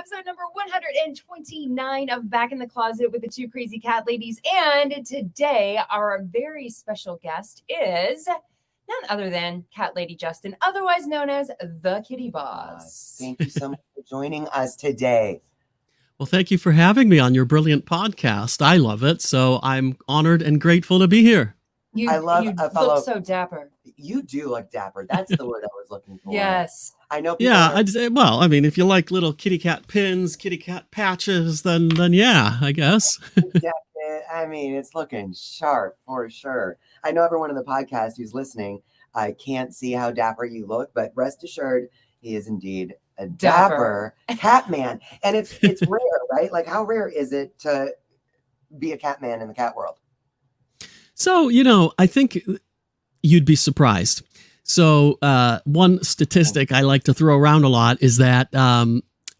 episode number 129 of Back in the Closet with the Two Crazy Cat Ladies. And today, our very special guest is none other than Cat Lady Justin, otherwise known as the Kitty Boss. Thank you so much for joining us today. Well, thank you for having me on your brilliant podcast. I love it, so I'm honored and grateful to be here. You look so dapper. You do look dapper. That's the word I was looking for. Yes. I know. I'd say, well, I mean, if you like little kitty cat pins, kitty cat patches, then yeah, I guess. I mean, it's looking sharp for sure. I know everyone on the podcast who's listening, I can't see how dapper you look, but rest assured, he is indeed a dapper cat man. And it's rare, right? Like, how rare is it to be a cat man in the cat world? So, I think you'd be surprised. So one statistic I like to throw around a lot is that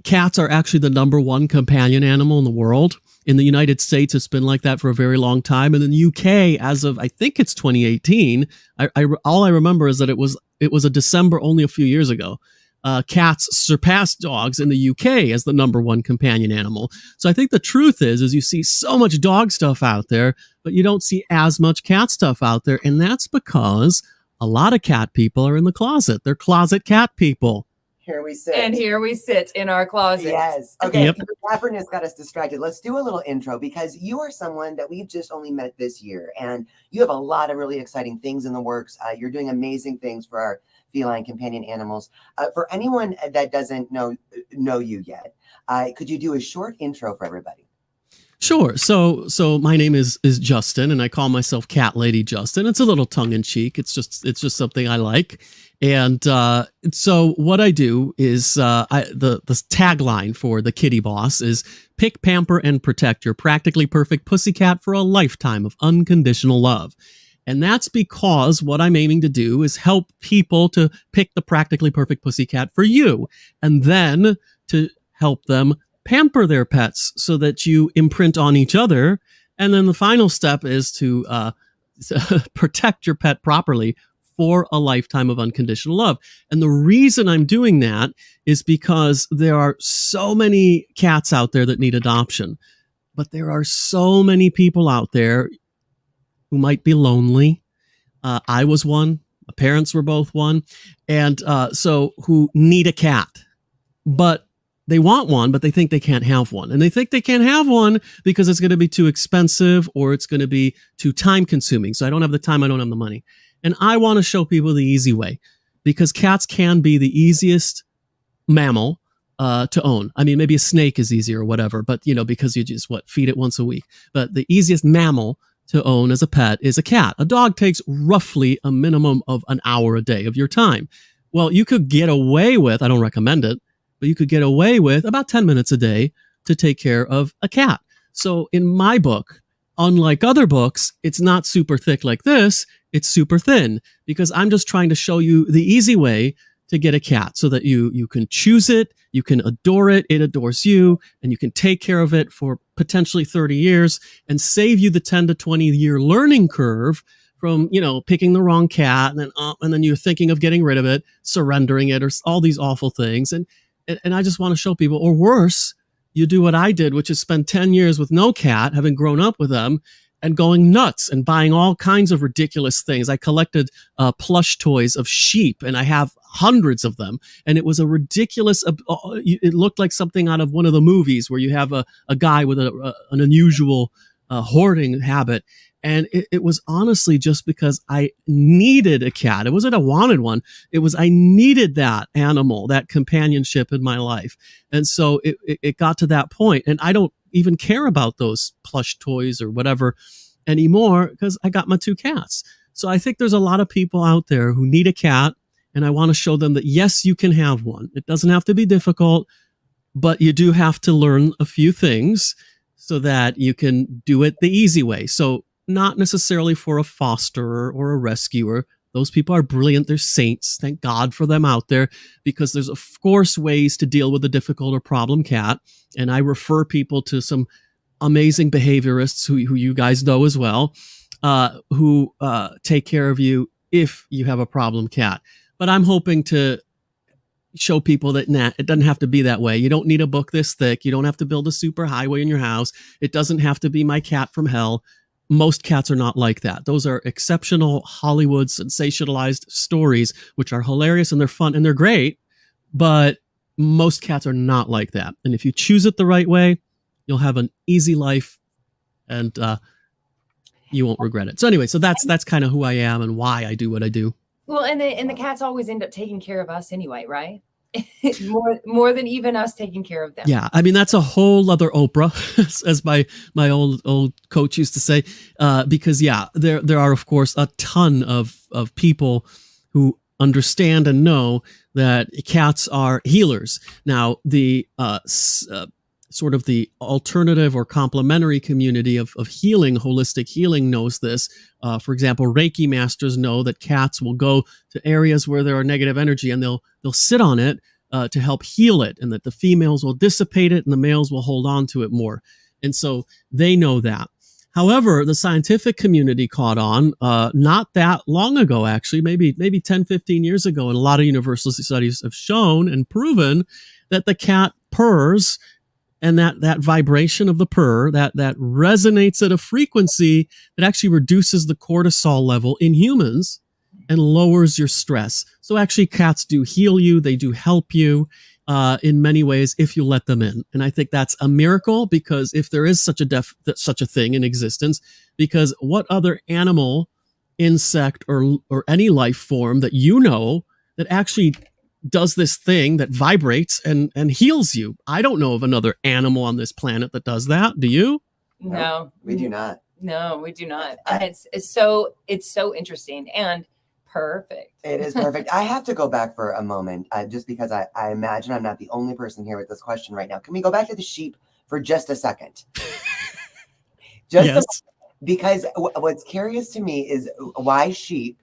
cats are actually the number one companion animal in the world. In the United States, it's been like that for a very long time. And in the UK, as of, I think it's 2018, all I remember is that it was a December only a few years ago. Cats surpassed dogs in the UK as the number one companion animal. So I think the truth is you see so much dog stuff out there, but you don't see as much cat stuff out there. And that's because a lot of cat people are in the closet. They're closet cat people. Here we sit. And here we sit in our closet. Yes. Okay. Yep. The dapperness got us distracted. Let's do a little intro because you are someone that we've just only met this year, and you have a lot of really exciting things in the works. You're doing amazing things for our feline companion animals. For anyone that doesn't know you yet, could you do a short intro for everybody? Sure. So my name is Justin, and I call myself Cat Lady Justin. It's a little tongue in cheek. It's just something I like. And so what I do is the tagline for the Kitty Boss is pick, pamper, and protect your practically perfect pussycat for a lifetime of unconditional love. And that's because what I'm aiming to do is help people to pick the practically perfect pussycat for you, and then to help them pamper their pets so that you imprint on each other. And then the final step is to protect your pet properly for a lifetime of unconditional love. And the reason I'm doing that is because there are so many cats out there that need adoption, but there are so many people out there who might be lonely. I was one. My parents were both one. And so who need a cat, but they want one, but they think they can't have one. And they think they can't have one because it's going to be too expensive or it's going to be too time consuming. So I don't have the time. I don't have the money. And I want to show people the easy way, because cats can be the easiest mammal to own. I mean, maybe a snake is easier or whatever, but because you just feed it once a week. But the easiest mammal to own as a pet is a cat. A dog takes roughly a minimum of an hour a day of your time. Well, you could get away with, I don't recommend it, but you could get away with about 10 minutes a day to take care of a cat. So in my book, unlike other books, it's not super thick like this. It's super thin, because I'm just trying to show you the easy way to get a cat so that you can choose it, you can adore it, it adores you, and you can take care of it for potentially 30 years and save you the 10 to 20 year learning curve from, picking the wrong cat and then you're thinking of getting rid of it, surrendering it, or all these awful things. And I just want to show people, or worse, you do what I did, which is spend 10 years with no cat, having grown up with them, and going nuts and buying all kinds of ridiculous things. I collected plush toys of sheep, and I have hundreds of them. And it was a ridiculous, it looked like something out of one of the movies where you have a guy with an unusual hoarding habit. And it was honestly just because I needed a cat. It wasn't I wanted one. It was I needed that animal, that companionship in my life. And so it got to that point. And I don't even care about those plush toys or whatever anymore, because I got my two cats. So I think there's a lot of people out there who need a cat, and I want to show them that, yes, you can have one. It doesn't have to be difficult, but you do have to learn a few things so that you can do it the easy way. So not necessarily for a fosterer or a rescuer. Those people are brilliant. They're saints. Thank God for them out there, because there's, of course, ways to deal with a difficult or problem cat. And I refer people to some amazing behaviorists who you guys know as well, who take care of you if you have a problem cat. But I'm hoping to show people that it doesn't have to be that way. You don't need a book this thick. You don't have to build a super highway in your house. It doesn't have to be My Cat from Hell. Most cats are not like that. Those are exceptional Hollywood sensationalized stories, which are hilarious and they're fun and they're great. But most cats are not like that. And if you choose it the right way, you'll have an easy life and you won't regret it. So anyway, so that's kind of who I am and why I do what I do. Well, and the cats always end up taking care of us anyway, right? more than even us taking care of them. Yeah, I mean that's a whole other Oprah, as my old coach used to say, because there are of course a ton of people who understand and know that cats are healers. Now the sort of the alternative or complementary community of healing, holistic healing knows this. For example, Reiki masters know that cats will go to areas where there are negative energy and they'll sit on it to help heal it, and that the females will dissipate it and the males will hold on to it more. And so they know that. However, the scientific community caught on not that long ago, actually, maybe 10, 15 years ago. And a lot of university studies have shown and proven that the cat purrs, and that vibration of the purr that resonates at a frequency that actually reduces the cortisol level in humans and lowers your stress. So actually cats do heal you. They do help you in many ways if you let them in. And I think that's a miracle, because if there is such a thing in existence, because what other animal, insect, or any life form that you know that actually does this thing that vibrates and heals you? I don't know of another animal on this planet that does that. Do you? No, we do not. No, we do not. And it's so interesting and perfect. It is perfect. I have to go back for a moment, just because I imagine I'm not the only person here with this question right now. Can we go back to the sheep for just a second? Yes. Because what's curious to me is why sheep,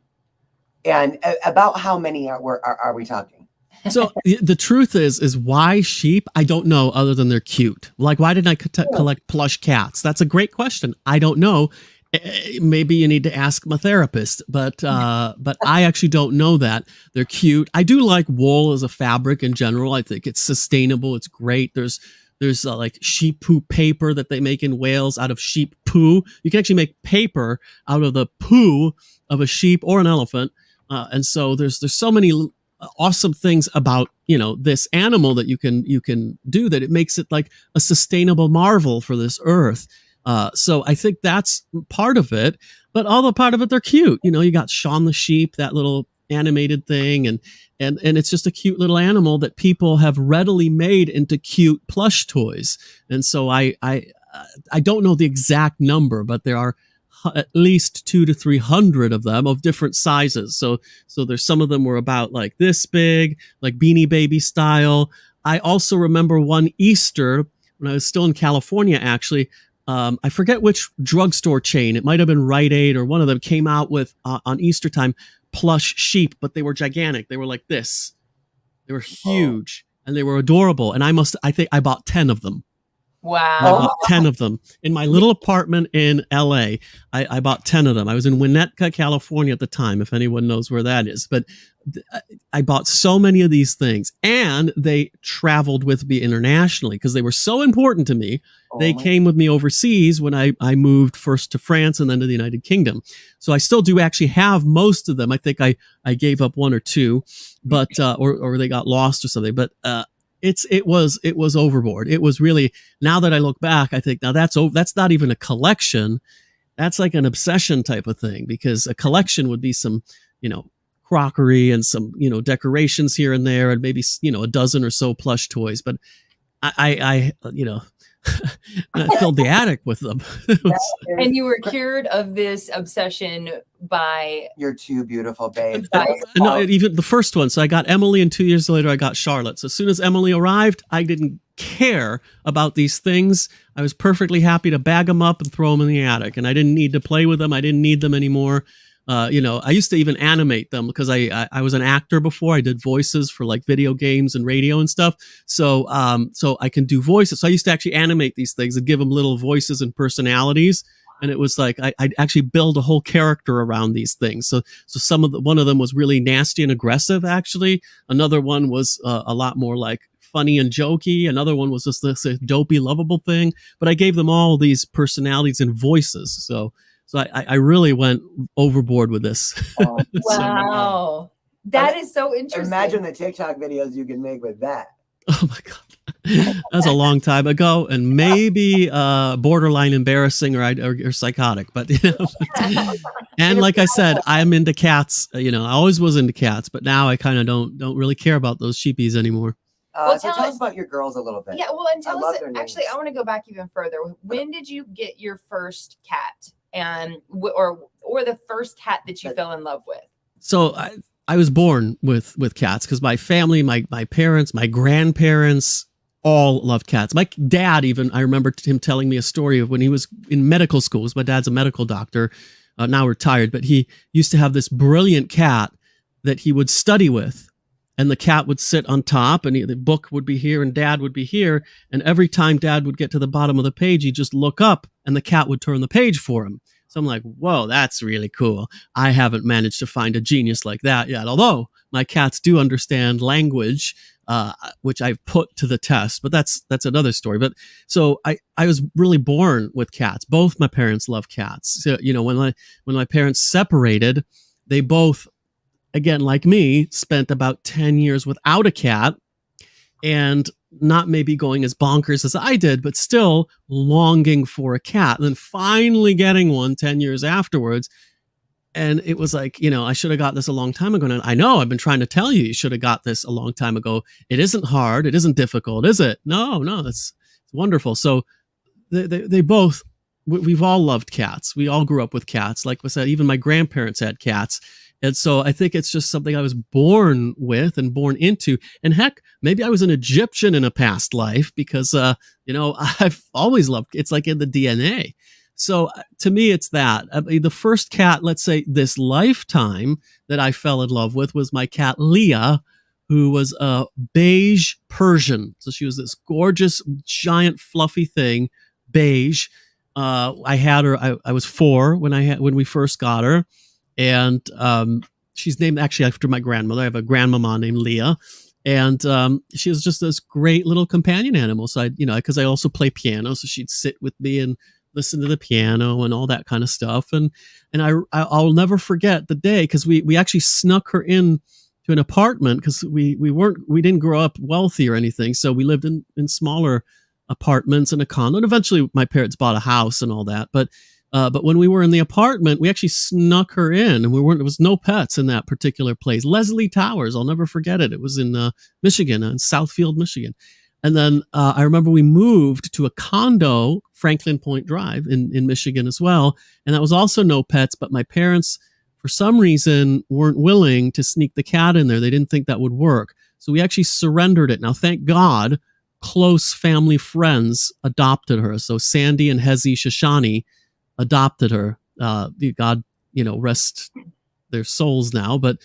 and about how many are we talking? So the truth is why sheep? I don't know, other than they're cute. Like, why didn't I collect plush cats? That's a great question. I don't know. Maybe you need to ask my therapist, but I actually don't know that. They're cute. I do like wool as a fabric in general. I think it's sustainable. It's great. There's like sheep poo paper that they make in Wales out of sheep poo. You can actually make paper out of the poo of a sheep or an elephant. And so there's so many awesome things about, this animal that you can do, that it makes it like a sustainable marvel for this earth. So I think that's part of it, but all the part of it, they're cute. You got Shaun the Sheep, that little animated thing, and it's just a cute little animal that people have readily made into cute plush toys. And so I don't know the exact number, but there are at least 200 to 300 of them of different sizes. So there's some of them were about like this big, like Beanie Baby style. I also remember one Easter when I was still in California, actually. I forget which drugstore chain. It might have been Rite Aid, or one of them came out with on Easter time plush sheep, but they were gigantic. They were like this. They were huge and they were adorable. And I think I bought 10 of them. Wow. I bought 10 of them in my little apartment in LA. I bought 10 of them. I was in Winnetka, California at the time, if anyone knows where that is. But I bought so many of these things, and they traveled with me internationally because they were so important to me. They came with me overseas when I moved first to France and then to the United Kingdom. So I still do actually have most of them. I think I gave up one or two, but or they got lost or something. But it was overboard. It was really, now that I look back, I think now that's not even a collection. That's like an obsession type of thing, because a collection would be some, crockery and some, decorations here and there, and maybe, a dozen or so plush toys. But I filled the attic with them. And you were cured of this obsession by your two beautiful babes. No, even the first one. So I got Emily, and 2 years later I got Charlotte. So as soon as Emily arrived, I didn't care about these things. I was perfectly happy to bag them up and throw them in the attic, and I didn't need to play with them. I didn't need them anymore. I used to even animate them because I was an actor before. I did voices for like video games and radio and stuff. So I can do voices. So I used to actually animate these things and give them little voices and personalities. And it was like I actually build a whole character around these things. So one of them was really nasty and aggressive. Actually, another one was a lot more like funny and jokey. Another one was just this dopey, lovable thing. But I gave them all these personalities and voices. So I really went overboard with this. Oh, Wow, that is so interesting. Imagine the TikTok videos you can make with that. Oh my God. That was a long time ago, and maybe borderline embarrassing or psychotic, but and like I said, I'm into cats. I always was into cats, but now I kind of don't really care about those sheepies anymore. So tell us about your girls a little bit. Yeah, well, and tell us. Actually, I want to go back even further. When did you get your first cat, and or the first cat that you fell in love with? So I was born with cats because my family, my parents, my grandparents all loved cats. My dad, even, I remember him telling me a story of when he was in medical school. My dad's a medical doctor, now retired, but he used to have this brilliant cat that he would study with. And the cat would sit on top, and the book would be here, and Dad would be here. And every time Dad would get to the bottom of the page, he'd just look up, and the cat would turn the page for him. So I'm like, whoa, that's really cool. I haven't managed to find a genius like that yet, although my cats do understand language, which I've put to the test. But that's another story. But so I was really born with cats. Both my parents love cats. So, when my parents separated, they both, again, like me, spent about 10 years without a cat, and not maybe going as bonkers as I did, but still longing for a cat. And then finally getting one 10 years afterwards. And it was like, I should have got this a long time ago. And I know I've been trying to tell you should have got this a long time ago. It isn't hard. It isn't difficult, is it? No, it's wonderful. So they both, we've all loved cats. We all grew up with cats. Like I said, even my grandparents had cats. And so I think it's just something I was born with and born into. And heck, maybe I was an Egyptian in a past life because, I've always loved, it's like in the DNA. So to me, it's that. The first cat, let's say this lifetime, that I fell in love with was my cat, Leah, who was a beige Persian. So she was this gorgeous, giant, fluffy thing, beige. I had her, I was 4 when we first got her. And she's named actually after my grandmother. I have a grandmama named Leah. And she was just this great little companion animal. So because I also play piano. So she'd sit with me and listen to the piano and all that kind of stuff. And I'll never forget the day, because we actually snuck her in to an apartment, because we didn't grow up wealthy or anything. So we lived in smaller apartments and a condo. And eventually my parents bought a house and all that. But when we were in the apartment, we actually snuck her in, and there was no pets in that particular place. Leslie Towers, I'll never forget it. It was in Michigan, in Southfield, Michigan. And then I remember we moved to a condo, Franklin Point Drive in Michigan as well. And that was also no pets, but my parents, for some reason, weren't willing to sneak the cat in there. They didn't think that would work. So we actually surrendered it. Now, thank God, close family friends adopted her. So Sandy and Hezi Shoshani adopted her. God, rest their souls now, but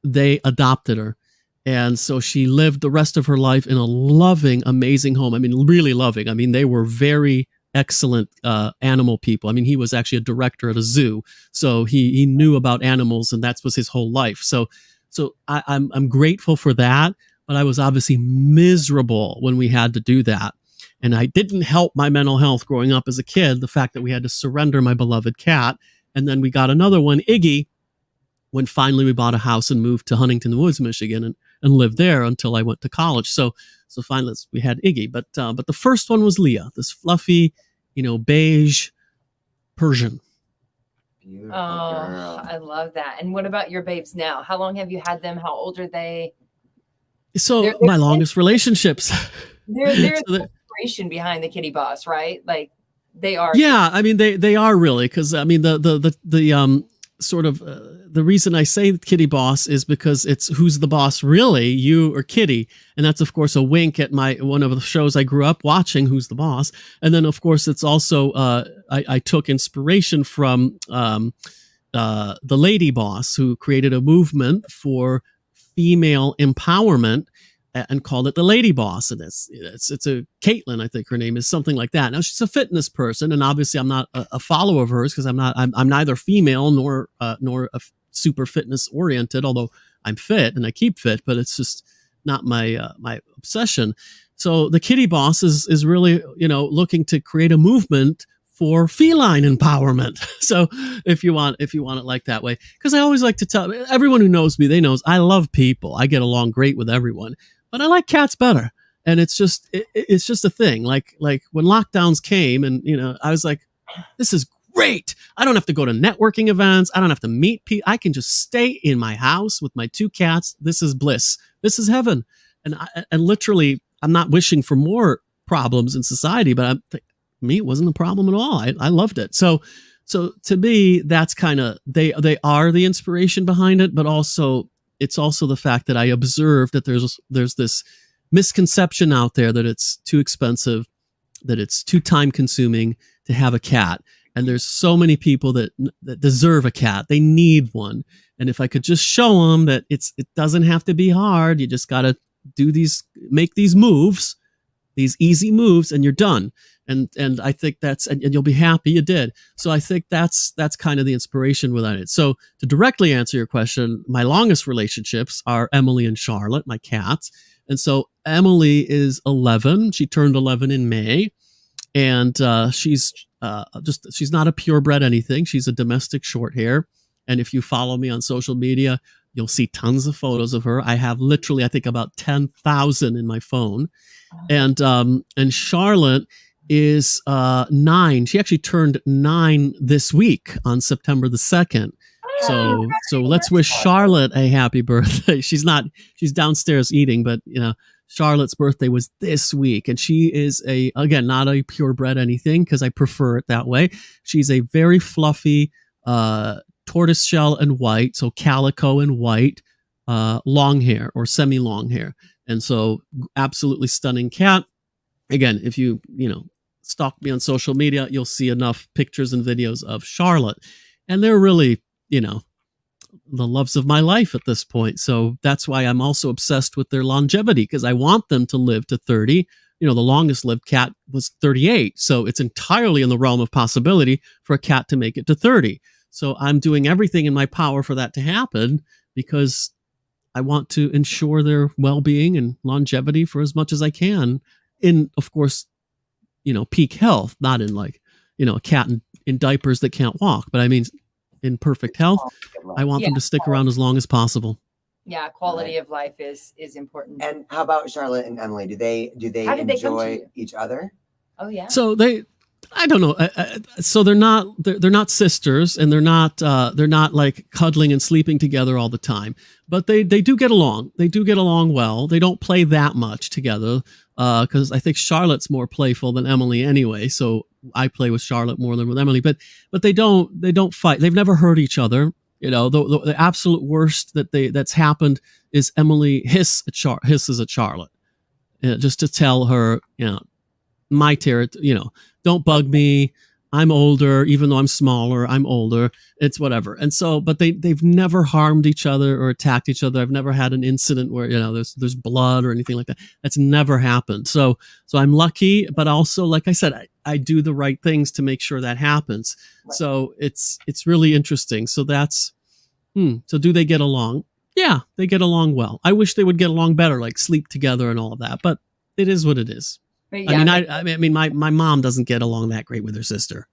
they adopted her. And so she lived the rest of her life in a loving, amazing home. I mean, really loving. I mean, they were very excellent animal people. I mean, he was actually a director at a zoo, so he knew about animals, and that was his whole life. So I'm grateful for that, but I was obviously miserable when we had to do that. And I didn't help my mental health growing up as a kid, the fact that we had to surrender my beloved cat. And then we got another one, Iggy, when finally we bought a house and moved to Huntington Woods, Michigan, and lived there until I went to college. So finally we had Iggy. But the first one was Leah, this fluffy, beige Persian. Beautiful girl. I love that. And what about your babes now? How long have you had them? How old are they? So they're my longest relationships. They're the inspiration behind the Kitty Boss, right? Like they are. Yeah, I mean they are really, because I mean the sort of the reason I say Kitty Boss is because it's who's the boss really, you or Kitty, and that's of course a wink at one of the shows I grew up watching, Who's the Boss, and then of course it's also I took inspiration from the Lady Boss, who created a movement for female empowerment. and called it the Lady Boss. And it's a Caitlin, I think her name is, something like that. Now she's a fitness person, and obviously I'm not a follower of hers because I'm neither female nor super fitness oriented, although I'm fit and I keep fit, but it's just not my my obsession. So the Kitty Boss is really, looking to create a movement for feline empowerment. So if you want it like that way, because I always like to tell everyone who knows me, they knows I love people. I get along great with everyone, but I like cats better. And it's just a thing. Like when lockdowns came, and I was like, this is great. I don't have to go to networking events. I don't have to meet people. I can just stay in my house with my 2 cats. This is bliss. This is heaven. And literally, I'm not wishing for more problems in society, but me, it wasn't a problem at all. I loved it. So to me, that's kind of, they are the inspiration behind it, but also it's also the fact that I observed that there's this misconception out there that it's too expensive, that it's too time consuming to have a cat. And there's so many people that deserve a cat. They need one. And if I could just show them that it doesn't have to be hard. You just got to make these moves, these easy moves, and you're done. And I think and you'll be happy you did. So I think that's kind of the inspiration within it. So to directly answer your question, my longest relationships are Emily and Charlotte, my cats. And so Emily is 11. She turned 11 in May. And she's not a purebred anything. She's a domestic short hair. And if you follow me on social media, you'll see tons of photos of her. I have literally, I think, about 10,000 in my phone. And Charlotte is 9. She actually turned 9 this week on September the 2nd. So let's wish Charlotte a happy birthday. She's downstairs eating, but Charlotte's birthday was this week, and she is again, not a purebred anything because I prefer it that way. She's a very fluffy, tortoiseshell and white, so calico and white, long hair or semi-long hair. And so absolutely stunning cat. Again, if you stalk me on social media, you'll see enough pictures and videos of Charlotte. And they're really, the loves of my life at this point. So that's why I'm also obsessed with their longevity, because I want them to live to 30. The longest lived cat was 38. So it's entirely in the realm of possibility for a cat to make it to 30. So I'm doing everything in my power for that to happen because I want to ensure their well-being and longevity for as much as I can in, of course, peak health, not in like, a cat in diapers that can't walk, but I mean, in perfect health. I want them to stick around as long as possible. Yeah, quality of life is important. And how about Charlotte and Emily? Do they enjoy each other? Oh yeah. So I don't know. So they're not sisters, and they're not like cuddling and sleeping together all the time. But they do get along. They do get along well. They don't play that much together because I think Charlotte's more playful than Emily anyway. So I play with Charlotte more than with Emily. But they don't fight. They've never hurt each other. The absolute worst that's happened is Emily hisses at Charlotte, just to tell her, my territory, don't bug me. I'm older, even though I'm smaller, I'm older. It's whatever. And so, but they've never harmed each other or attacked each other. I've never had an incident where, there's blood or anything like that. That's never happened. So I'm lucky, but also, like I said, I do the right things to make sure that happens. Right. So it's really interesting. So that's, so do they get along? Yeah, they get along well. I wish they would get along better, like sleep together and all of that, but it is what it is. Yeah, I mean, my mom doesn't get along that great with her sister.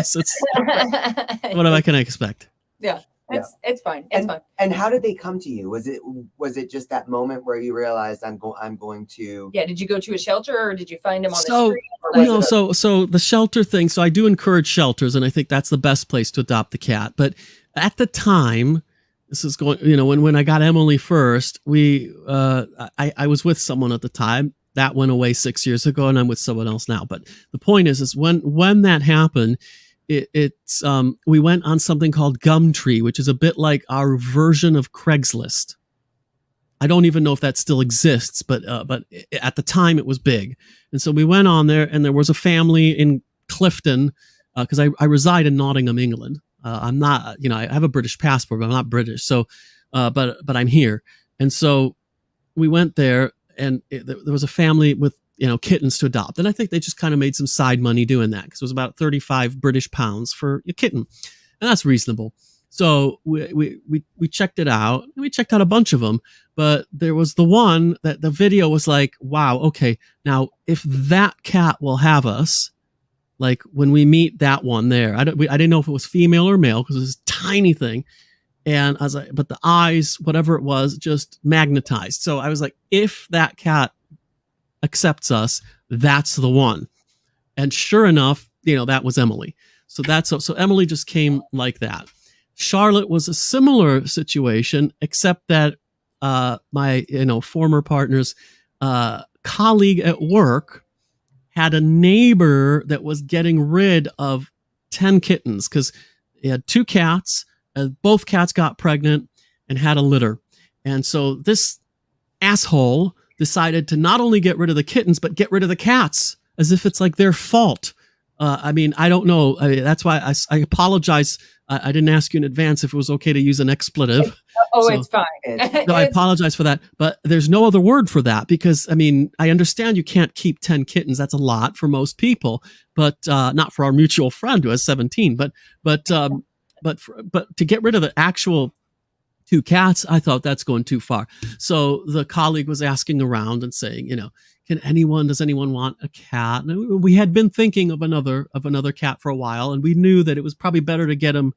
So what am I going to expect? Yeah, it's fine. It's fine. And how did they come to you? Was it just that moment where you realized I'm going to? Yeah. Did you go to a shelter, or did you find them on the street? So the shelter thing. So I do encourage shelters, and I think that's the best place to adopt the cat. But at the time, this is going. When I got Emily first, I was with someone at the time. That went away 6 years ago, and I'm with someone else now. But the point is when that happened, we went on something called Gumtree, which is a bit like our version of Craigslist. I don't even know if that still exists, but at the time it was big. And so we went on there, and there was a family in Clifton, because I reside in Nottingham, England. I'm not, I have a British passport, but I'm not British. So, but I'm here. And so we went there. there was a family with kittens to adopt, and I think they just kind of made some side money doing that because it was about 35 British pounds for a kitten, and that's reasonable. So we checked it out, and we checked out a bunch of them, but there was the one that the video was like, wow, okay, now if that cat will have us, like when we meet that one there, I didn't know if it was female or male because it was a tiny thing. And I was like, but the eyes, whatever it was, just magnetized. So I was like, if that cat accepts us, that's the one. And sure enough, that was Emily. So Emily just came like that. Charlotte was a similar situation, except that my former partner's colleague at work had a neighbor that was getting rid of 10 kittens because he had 2 cats. Both cats got pregnant and had a litter. And so this asshole decided to not only get rid of the kittens, but get rid of the cats as if it's like their fault. I don't know. That's why I apologize. I didn't ask you in advance if it was okay to use an expletive. It's fine. So I apologize for that. But there's no other word for that because, I understand you can't keep 10 kittens. That's a lot for most people, but not for our mutual friend who has 17. But to get rid of the actual 2 cats, I thought that's going too far. So the colleague was asking around and saying, does anyone want a cat? And we had been thinking of another cat for a while, and we knew that it was probably better to get him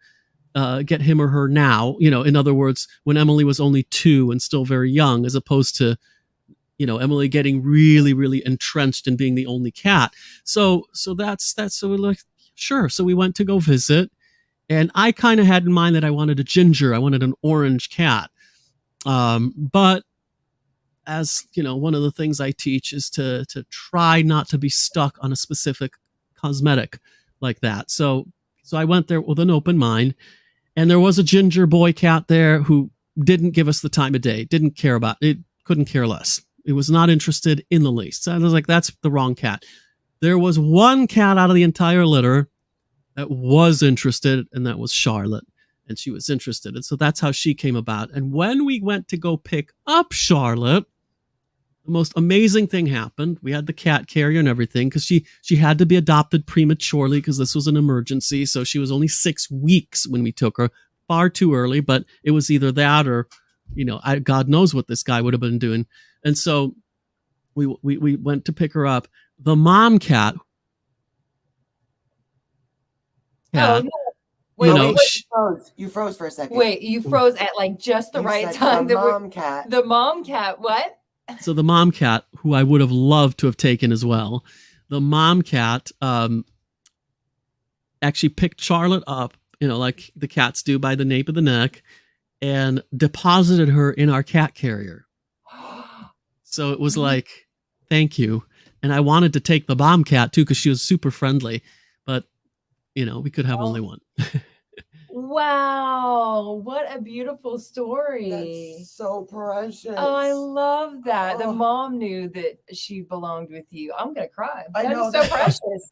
or her now. In other words, when Emily was only 2 and still very young, as opposed to, Emily getting really, really entrenched in being the only cat. So that's so we're like, sure. So we went to go visit, and I kind of had in mind that I wanted a ginger. I wanted an orange cat, but as one of the things I teach is to try not to be stuck on a specific cosmetic like that. So I went there with an open mind, and there was a ginger boy cat there who didn't give us the time of day, didn't care about it, couldn't care less. It was not interested in the least. So I was like, that's the wrong cat. There was one cat out of the entire litter that was interested, and that was Charlotte. And she was interested. And so that's how she came about. And when we went to go pick up Charlotte, the most amazing thing happened. We had the cat carrier and everything because she had to be adopted prematurely because this was an emergency. So she was only 6 weeks when we took her, far too early. But it was either that or, God knows what this guy would have been doing. And so we went to pick her up. The mom cat. Oh, no. Wait, you froze for a second. Wait, you froze at like just the right time. The mom cat. The mom cat. What? So the mom cat, who I would have loved to have taken as well, the mom cat actually picked Charlotte up, like the cats do, by the nape of the neck, and deposited her in our cat carrier. So it was like, thank you. And I wanted to take the mom cat too because she was super friendly, but we could have only one. Wow, what a beautiful story. That's so precious. Oh, I love that. The mom knew that she belonged with you. I'm going to cry. I know. That's so precious.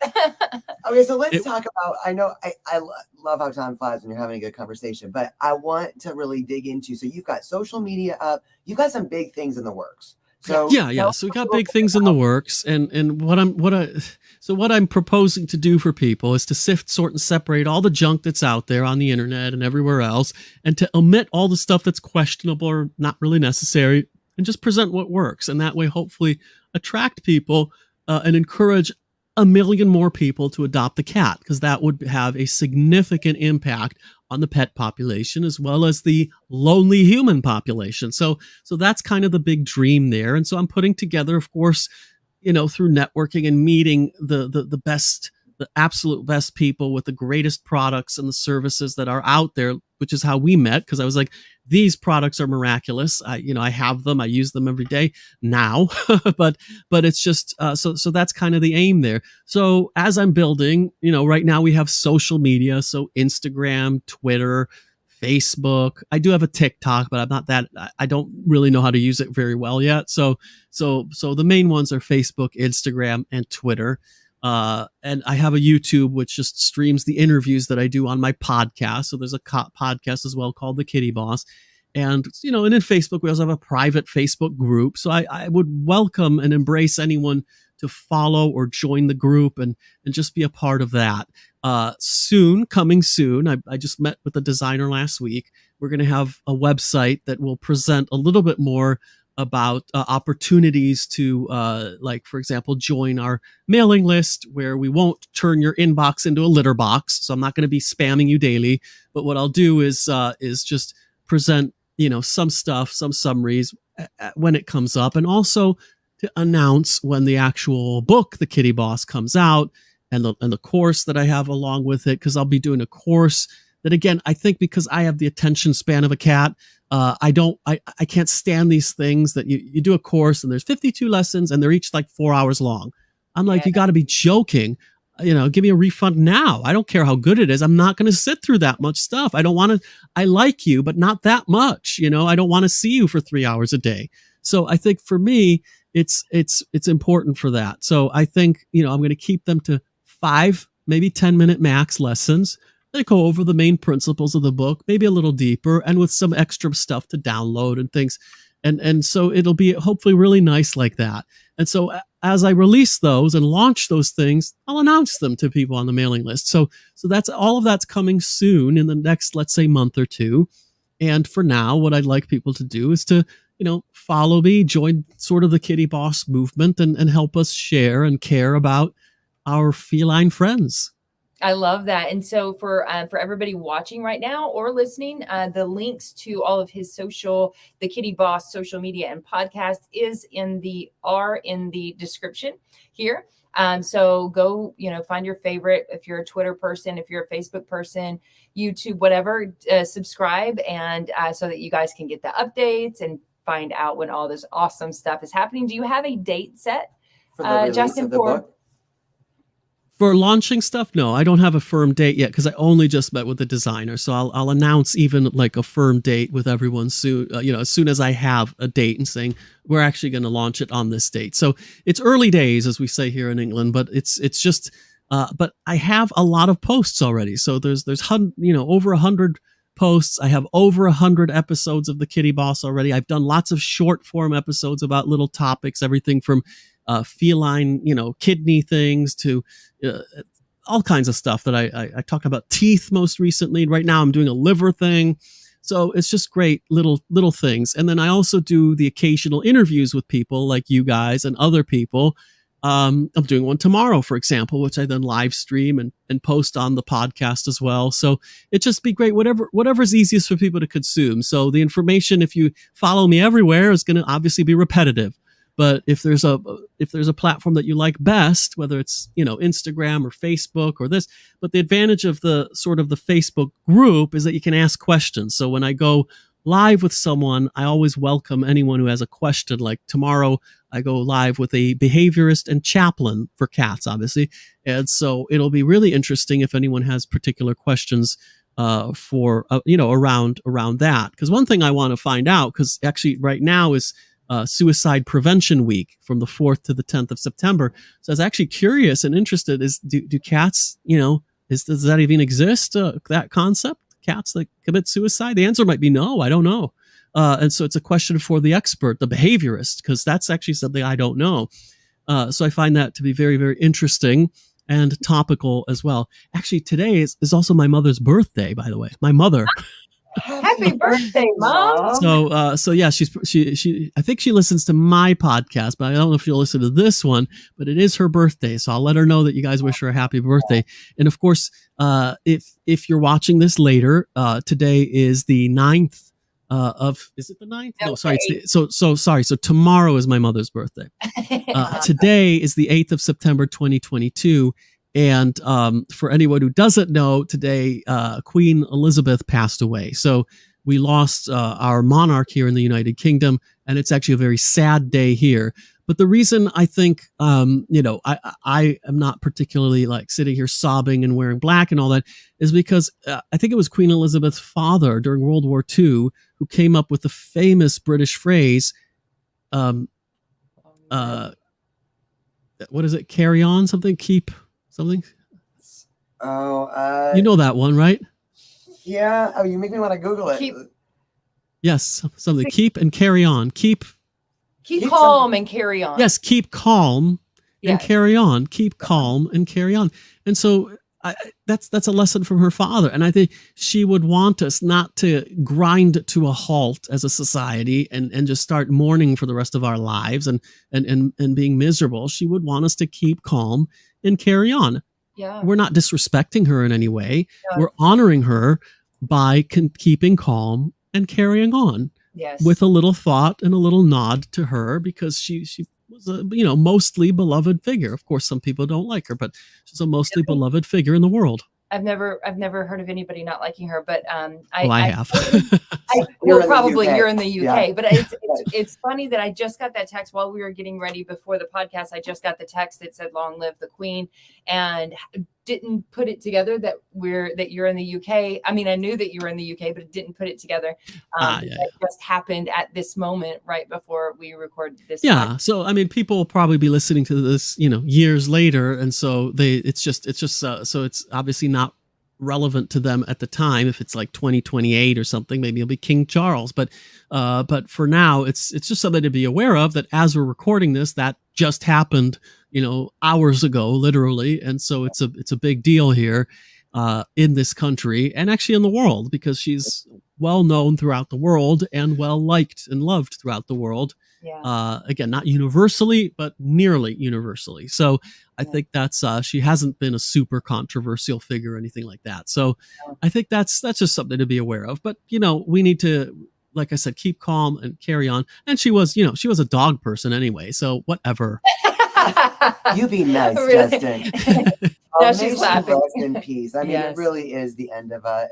Okay, so let's talk about, I know I love how time flies when you're having a good conversation, but I want to really dig into, so you've got social media up, you've got some big things in the works. So yeah. So we got big things in the works, and what I'm proposing to do for people is to sift, sort, and separate all the junk that's out there on the internet and everywhere else, and to omit all the stuff that's questionable or not really necessary, and just present what works. And that way, hopefully, attract people and encourage a million more people to adopt a cat, because that would have a significant impact on the pet population as well as the lonely human population. So that's kind of the big dream there. And so I'm putting together, of course, through networking and meeting the best, the absolute best people with the greatest products and the services that are out there, which is how we met. Because I was like, these products are miraculous. I have them. I use them every day now, but it's just, so that's kind of the aim there. So as I'm building, right now we have social media. So Instagram, Twitter, Facebook. I do have a TikTok, but I'm not that, I don't really know how to use it very well yet. So the main ones are Facebook, Instagram, and Twitter. And I have a YouTube, which just streams the interviews that I do on my podcast. So there's a podcast as well called The Kitty Boss. And, you know, and in Facebook, we also have a private Facebook group. So I would welcome and embrace anyone to follow or join the group and just be a part of that. Coming soon, I just met with the designer last week. We're going to have a website that will present a little bit more about opportunities to, like, for example, join our mailing list, where we won't turn your inbox into a litter box. So I'm not going to be spamming you daily. But what I'll do is just present, you know, some stuff, some summaries when it comes up, and also to announce when the actual book, The Kitty Boss, comes out, and the course that I have along with it, because I'll be doing a course that, again, I think because I have the attention span of a cat, I can't stand these things that you do a course and there's 52 lessons and they're each like 4 hours long. I'm like, you got to be joking. You know, give me a refund now. I don't care how good it is. I'm not going to sit through that much stuff. I don't want to. I like you, but not that much. You know, I don't want to see you for 3 hours a day. So I think for me, it's important for that. So I think, you know, I'm going to keep them to 5, maybe 10-minute max lessons. They go over the main principles of the book, maybe a little deeper, and with some extra stuff to download and things. And so it'll be hopefully really nice like that. And so as I release those and launch those things, I'll announce them to people on the mailing list. So that's all of that's coming soon in the next, let's say, month or two. And for now, what I'd like people to do is to, you know, follow me, join sort of the Kitty Boss movement, and help us share and care about our feline friends. I love that. And so for everybody watching right now or listening, the links to all of his the Kitty Boss social media and podcast are in the description here. So go, you know, find your favorite. If you're a Twitter person, if you're a Facebook person, YouTube, whatever, subscribe, and so that you guys can get the updates and find out when all this awesome stuff is happening. Do you have a date set, For the release Justin, of the book? For launching stuff? No, I don't have a firm date yet because I only just met with the designer. So I'll announce even like a firm date with everyone soon, you know, as soon as I have a date and saying we're actually going to launch it on this date. So it's early days, as we say here in England, but it's just, but I have a lot of posts already. So there's over 100 posts. I have over 100 episodes of the Kitty Boss already. I've done lots of short form episodes about little topics, everything from feline, you know, kidney things to all kinds of stuff that I talked about. Teeth most recently. Right now I'm doing a liver thing. So it's just great little things. And then I also do the occasional interviews with people like you guys and other people. I'm doing one tomorrow, for example, which I then live stream and post on the podcast as well. So it just be great, whatever's easiest for people to consume. So the information, if you follow me everywhere, is going to obviously be repetitive. But if there's a platform that you like best, whether it's, you know, Instagram or Facebook or this, but the advantage of the sort of the Facebook group is that you can ask questions. So when I go live with someone, I always welcome anyone who has a question. Like tomorrow, I go live with a behaviorist and chaplain for cats, obviously. And so it'll be really interesting if anyone has particular questions for around that. Because one thing I want to find out, because actually right now is Suicide Prevention Week from the 4th to the 10th of September. So I was actually curious and interested, do cats, you know, does that even exist, that concept? Cats that commit suicide? The answer might be no, I don't know. And so it's a question for the expert, the behaviorist, because that's actually something I don't know. So I find that to be very, very interesting and topical as well. Actually, today is also my mother's birthday, by the way. My mother. Happy birthday, Mom. So yeah, she I think she listens to my podcast, but I don't know if she'll listen to this one, but it is her birthday. So I'll let her know that you guys wish her a happy birthday. And of course, if you're watching this later, today is the 9th is it the 9th? No, sorry. Sorry. So tomorrow is my mother's birthday. Today is the 8th of September, 2022. And for anyone who doesn't know, today Queen Elizabeth passed away. So we lost our monarch here in the United Kingdom, and it's actually a very sad day here. But the reason I think, I am not particularly like sitting here sobbing and wearing black and all that is because I think it was Queen Elizabeth's father during World War II who came up with the famous British phrase, what is it? Carry on something? Keep something? Oh, you know that one, right? Yeah. Oh, you make me want to Google it. Yes, something. Keep and carry on. Keep calm and carry on. Yes, keep calm and Yes. carry on. Keep calm and carry on. And so that's a lesson from her father. And I think she would want us not to grind to a halt as a society and just start mourning for the rest of our lives and being miserable. She would want us to keep calm and carry on. Yeah. We're not disrespecting her in any way. No. We're honoring her by keeping calm and carrying on. Yes. With a little thought and a little nod to her, because she was a mostly beloved figure. Of course, some people don't like her, but she's a mostly beloved figure in the world. I've never heard of anybody not liking her, but I have. Well, probably you're in the UK, Yeah. but it's funny that I just got that text while we were getting ready before the podcast. I just got the text that said "Long live the Queen," and didn't put it together that you're in the UK. I mean, I knew that you were in the UK, but it didn't put it together. It just happened at this moment right before we recorded this. Yeah. podcast. So I mean, people will probably be listening to this, years later, and so it's obviously not relevant to them at the time. If it's like 2028 or something, maybe it'll be King Charles. But for now, it's just something to be aware of, that as we're recording this, that just happened, hours ago, literally. And so it's a big deal here in this country and actually in the world, because she's well known throughout the world and well liked and loved throughout the world. Yeah. Again, not universally, but nearly universally. So I think that's she hasn't been a super controversial figure or anything like that. So I think that's just something to be aware of. But we need to, like I said, keep calm and carry on. And she was a dog person anyway. So whatever. You be nice, Really? Justin. Now May she's she laughing. rest in peace. I mean, Yes. it really is the end of an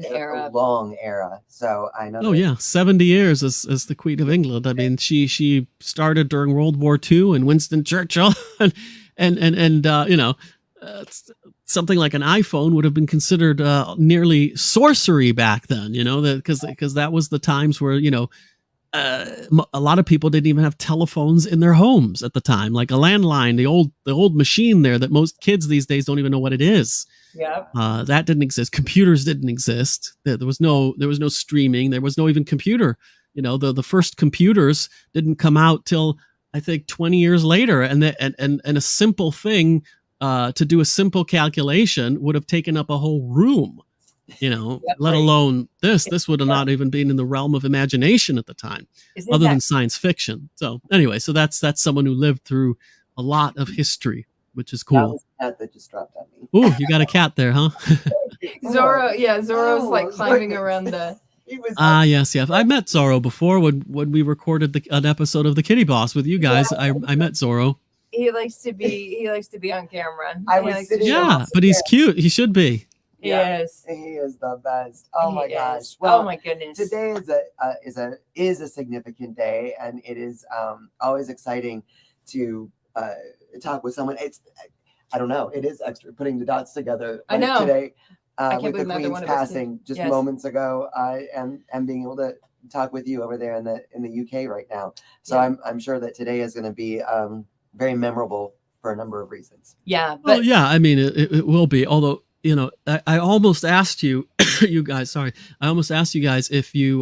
era. long era. So I know. Oh yeah, 70 years as the Queen of England. I mean, she started during World War II and Winston Churchill, and something like an iPhone would have been considered nearly sorcery back then. Because that was the times where a lot of people didn't even have telephones in their homes at the time, like a landline, the old machine there that most kids these days don't even know what it is. Yeah. That didn't exist. Computers didn't exist. There was no streaming. There was no even computer. The first computers didn't come out till I think 20 years later, and a simple thing to do a simple calculation would have taken up a whole room. Let alone this. This would have not even been in the realm of imagination at the time, other than science fiction. So anyway, that's someone who lived through a lot of history, which is That cool. was a cat that just dropped on me. Ooh, you got a cat there, huh? Zorro's like Oh, climbing goodness. around the. He was Yes. I met Zorro before when we recorded an episode of The Kitty Boss with you guys. I met Zorro. He likes to be on camera. I He was likes to sitting- show Yeah, us. but he's cute. He should be. Yes. He is the best. Oh He my is. gosh. Well, Oh my goodness. today is a significant day, and it is always exciting to talk with someone. I don't know. It is extra putting the dots together. I know. Today, can't with the believe neither Queen's one of us did. passing just Yes. moments ago, and being able to talk with you over there in the UK right now. So Yeah. I'm sure that today is going to be very memorable for a number of reasons. Yeah, Well, but yeah. I mean, it will be. Although I almost asked you, you guys. Sorry, I almost asked you guys if you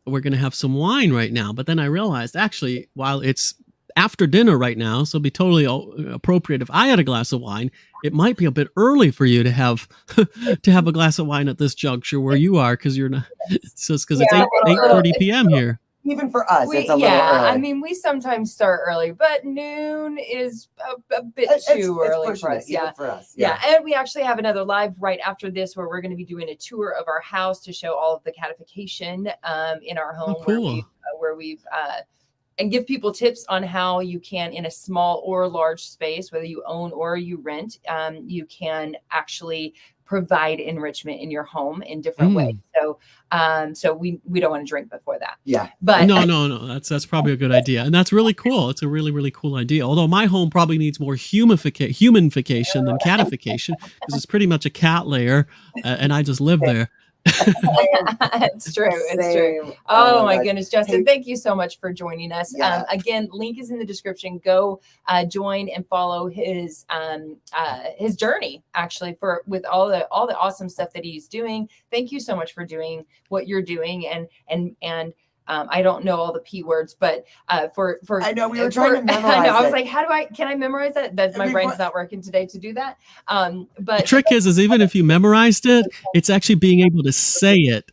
were going to have some wine right now, but then I realized actually, while it's after dinner right now, so it'd be totally appropriate if I had a glass of wine. It might be a bit early for you to have a glass of wine at this juncture where you are, because you're not. So it's because Yeah, it's 8:30 p.m. here. Even for us, it's a little early. I mean, we sometimes start early, but noon is a bit It's early pushing for it, us. even Yeah. for us. Yeah, and we actually have another live right after this where we're going to be doing a tour of our house to show all of the catification in our home, Oh, cool. where we've and give people tips on how you can, in a small or large space, whether you own or you rent, you can actually provide enrichment in your home in different ways. So we don't want to drink before that. Yeah. But No. That's probably a good idea, and that's really cool. It's a really, really cool idea. Although my home probably needs more humanification than catification, because it's pretty much a cat lair, and I just live there. It's true. It's true. Same. Oh my gosh. goodness, Justin, Hey. thank you so much for joining us. Yeah. Again, link is in the description. Go join and follow his journey actually with all the awesome stuff that he's doing. Thank you so much for doing what you're doing and I don't know all the P words, but for I know we were trying to memorize I know. I was it. like, can I memorize that? That my brain's not working today to do that. The But trick is even if you memorized it, it's actually being able to say it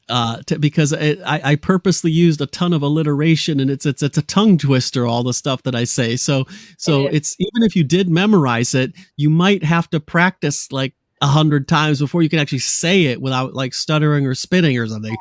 because I purposely used a ton of alliteration, and it's a tongue twister, all the stuff that I say. So it's even if you did memorize it, you might have to practice like 100 times before you can actually say it without like stuttering or spitting or something.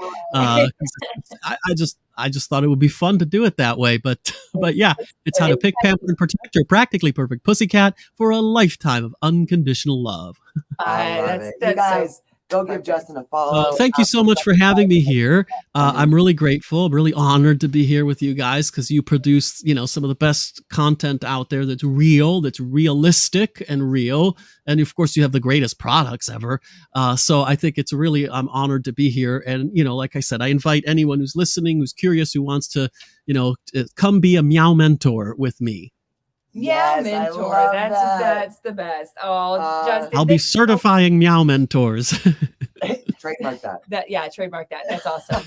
I just thought it would be fun to do it that way, but yeah, it's how to pick, pamper, and protect your practically perfect pussycat for a lifetime of unconditional love. I love it. You that's guys, go give perfect. Justin a follow. Thank you so much for having me here. I'm really grateful. I'm really honored to be here with you guys because you produce, some of the best content out there that's real, that's realistic and real. And of course, you have the greatest products ever. So I think it's really, I'm honored to be here. And, like I said, I invite anyone who's listening, who's curious, who wants to, come be a meow mentor with me. Yeah, Yes, mentor. I love That's the best. Oh, Justin, I'll be certifying meow mentors. Trademark that. Trademark that. That's awesome.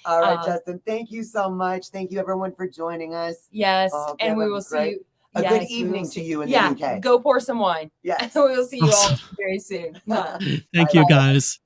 All right, Justin, thank you so much. Thank you everyone for joining us. Yes, Oh, and we that'd will be see great. you. A Yes, good we evening will to see- you in the Yeah, UK. go pour some wine. Yes. We will see you all Awesome. very soon. Thank you, guys.